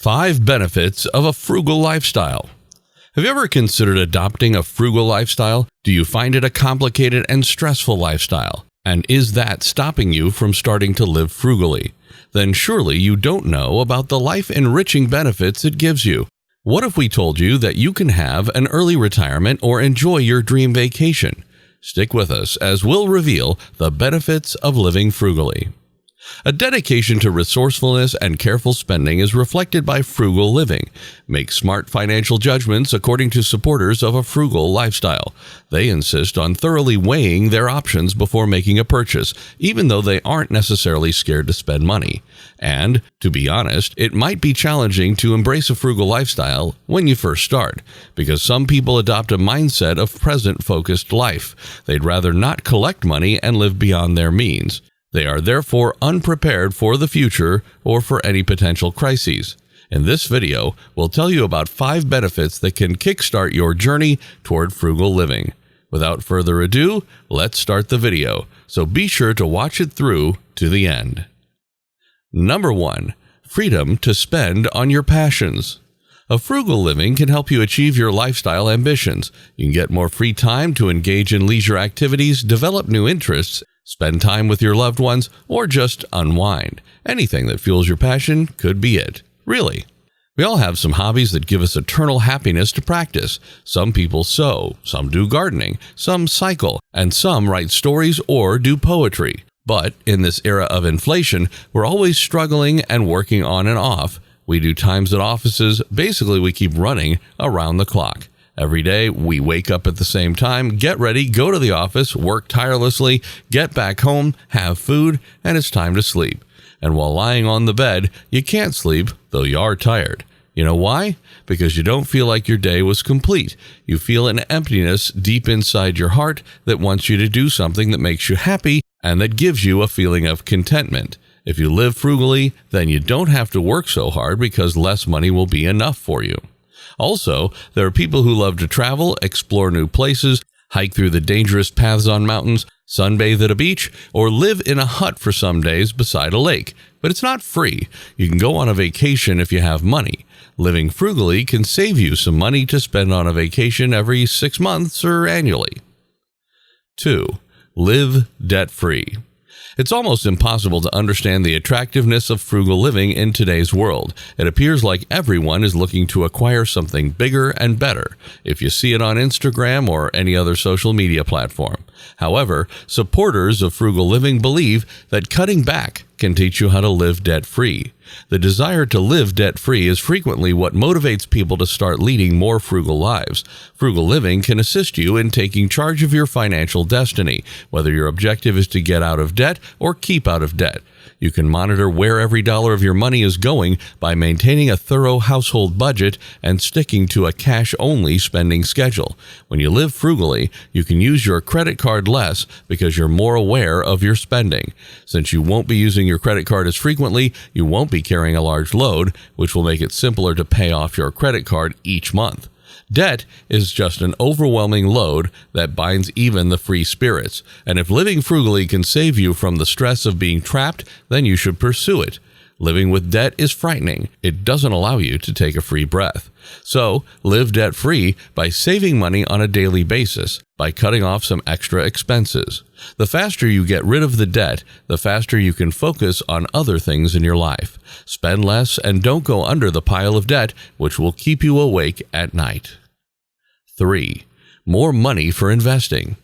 5 benefits of a frugal lifestyle. Have you ever considered adopting a frugal lifestyle? Do you find it a complicated and stressful lifestyle? And is that stopping you from starting to live frugally? Then surely you don't know about the life-enriching benefits it gives you. What if we told you that you can have an early retirement or enjoy your dream vacation? Stick with us as we'll reveal the benefits of living frugally. A dedication to resourcefulness and careful spending is reflected by frugal living. Make smart financial judgments according to supporters of a frugal lifestyle. They insist on thoroughly weighing their options before making a purchase, even though they aren't necessarily scared to spend money. And, to be honest, it might be challenging to embrace a frugal lifestyle when you first start, because some people adopt a mindset of present-focused life. They'd rather not collect money and live beyond their means. They are therefore unprepared for the future or for any potential crises. In this video, we'll tell you about 5 benefits that can kickstart your journey toward frugal living. Without further ado, let's start the video, so be sure to watch it through to the end. Number 1. Freedom to spend on your passions. A frugal living can help you achieve your lifestyle ambitions. You can get more free time to engage in leisure activities, develop new interests, spend time with your loved ones, or just unwind. Anything that fuels your passion could be it. Really. We all have some hobbies that give us eternal happiness to practice. Some people sew, some do gardening, some cycle, and some write stories or do poetry. But in this era of inflation, we're always struggling and working on and off. We do times at offices. Basically, we keep running around the clock. Every day, we wake up at the same time, get ready, go to the office, work tirelessly, get back home, have food, and it's time to sleep. And while lying on the bed, you can't sleep, though you are tired. You know why? Because you don't feel like your day was complete. You feel an emptiness deep inside your heart that wants you to do something that makes you happy and that gives you a feeling of contentment. If you live frugally, then you don't have to work so hard because less money will be enough for you. Also, there are people who love to travel, explore new places, hike through the dangerous paths on mountains, sunbathe at a beach, or live in a hut for some days beside a lake. But it's not free. You can go on a vacation if you have money. Living frugally can save you some money to spend on a vacation every 6 months or annually. 2. Live debt-free. It's almost impossible to understand the attractiveness of frugal living in today's world. It appears like everyone is looking to acquire something bigger and better, if you see it on Instagram or any other social media platform. However, supporters of frugal living believe that cutting back can teach you how to live debt-free. The desire to live debt-free is frequently what motivates people to start leading more frugal lives. Frugal living can assist you in taking charge of your financial destiny, whether your objective is to get out of debt or keep out of debt. You can monitor where every dollar of your money is going by maintaining a thorough household budget and sticking to a cash-only spending schedule. When you live frugally, you can use your credit card less because you're more aware of your spending. Since you won't be using your credit card as frequently, you won't be carrying a large load, which will make it simpler to pay off your credit card each month. Debt is just an overwhelming load that binds even the free spirits, and if living frugally can save you from the stress of being trapped, then you should pursue it. Living with debt is frightening. It doesn't allow you to take a free breath. So, live debt-free by saving money on a daily basis, by cutting off some extra expenses. The faster you get rid of the debt, the faster you can focus on other things in your life. Spend less and don't go under the pile of debt, which will keep you awake at night. 3. More money for investing.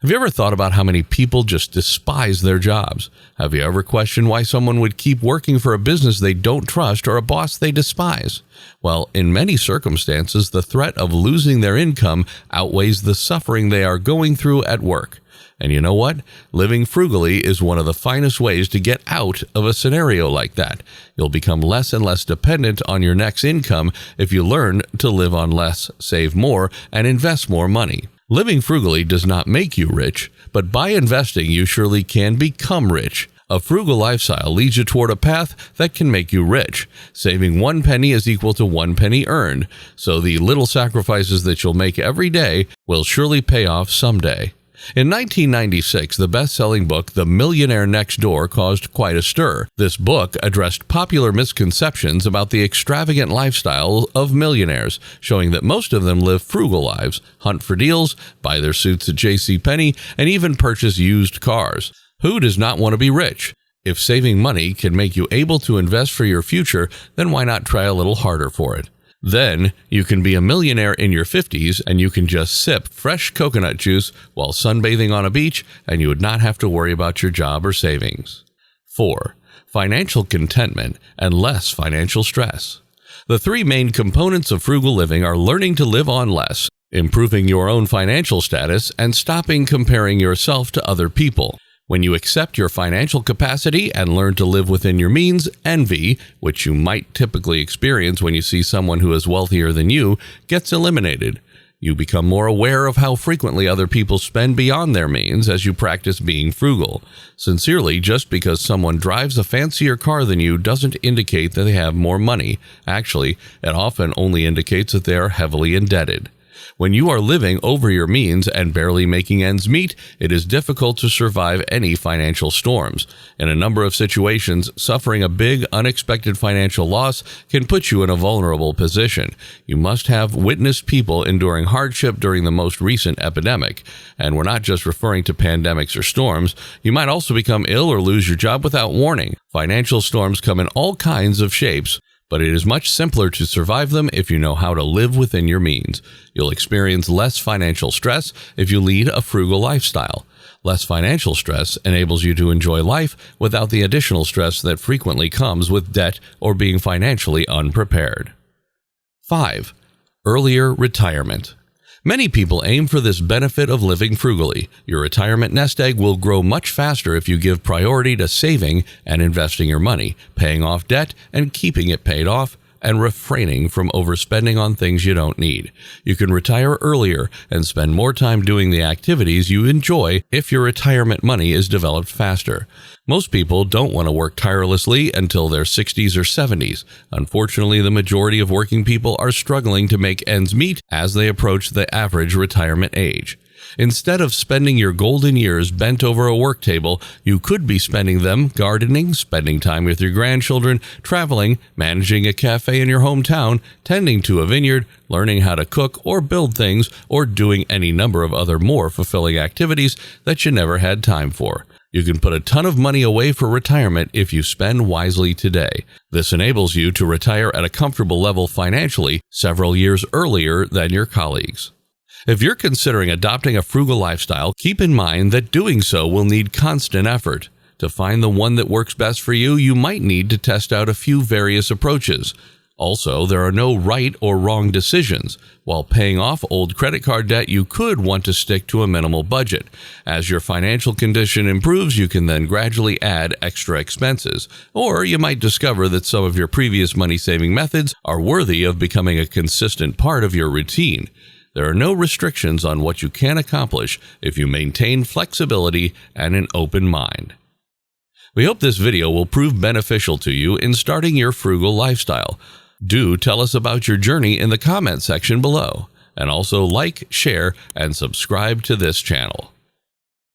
Have you ever thought about how many people just despise their jobs? Have you ever questioned why someone would keep working for a business they don't trust or a boss they despise? Well, in many circumstances, the threat of losing their income outweighs the suffering they are going through at work. And you know what? Living frugally is one of the finest ways to get out of a scenario like that. You'll become less and less dependent on your next income if you learn to live on less, save more, and invest more money. Living frugally does not make you rich, but by investing you surely can become rich. A frugal lifestyle leads you toward a path that can make you rich. Saving 1 penny is equal to 1 penny earned, so the little sacrifices that you'll make every day will surely pay off someday. In 1996, the best-selling book The Millionaire Next Door caused quite a stir. This book addressed popular misconceptions about the extravagant lifestyle of millionaires, showing that most of them live frugal lives, hunt for deals, buy their suits at JCPenney, and even purchase used cars. Who does not want to be rich? If saving money can make you able to invest for your future, then why not try a little harder for it? Then, you can be a millionaire in your 50s and you can just sip fresh coconut juice while sunbathing on a beach, and you would not have to worry about your job or savings. 4. Financial contentment and less financial stress. The three main components of frugal living are learning to live on less, improving your own financial status, and stopping comparing yourself to other people. When you accept your financial capacity and learn to live within your means, envy, which you might typically experience when you see someone who is wealthier than you, gets eliminated. You become more aware of how frequently other people spend beyond their means as you practice being frugal. Sincerely, just because someone drives a fancier car than you doesn't indicate that they have more money. Actually, it often only indicates that they are heavily indebted. When you are living over your means and barely making ends meet, it is difficult to survive any financial storms. In a number of situations, suffering a big, unexpected financial loss can put you in a vulnerable position. You must have witnessed people enduring hardship during the most recent epidemic. And we're not just referring to pandemics or storms. You might also become ill or lose your job without warning. Financial storms come in all kinds of shapes, but it is much simpler to survive them if you know how to live within your means. You'll experience less financial stress if you lead a frugal lifestyle. Less financial stress enables you to enjoy life without the additional stress that frequently comes with debt or being financially unprepared. 5. Earlier retirement. Many people aim for this benefit of living frugally. Your retirement nest egg will grow much faster if you give priority to saving and investing your money, paying off debt and keeping it paid off, and refraining from overspending on things you don't need. You can retire earlier and spend more time doing the activities you enjoy if your retirement money is developed faster. Most people don't want to work tirelessly until their 60s or 70s. Unfortunately, the majority of working people are struggling to make ends meet as they approach the average retirement age. Instead of spending your golden years bent over a work table, you could be spending them gardening, spending time with your grandchildren, traveling, managing a cafe in your hometown, tending to a vineyard, learning how to cook or build things, or doing any number of other more fulfilling activities that you never had time for. You can put a ton of money away for retirement if you spend wisely today. This enables you to retire at a comfortable level financially several years earlier than your colleagues. If you're considering adopting a frugal lifestyle, keep in mind that doing so will need constant effort. To find the one that works best for you, you might need to test out a few various approaches. Also, there are no right or wrong decisions. While paying off old credit card debt, you could want to stick to a minimal budget. As your financial condition improves, you can then gradually add extra expenses. Or you might discover that some of your previous money-saving methods are worthy of becoming a consistent part of your routine. There are no restrictions on what you can accomplish if you maintain flexibility and an open mind. We hope this video will prove beneficial to you in starting your frugal lifestyle. Do tell us about your journey in the comment section below, and also like, share, and subscribe to this channel.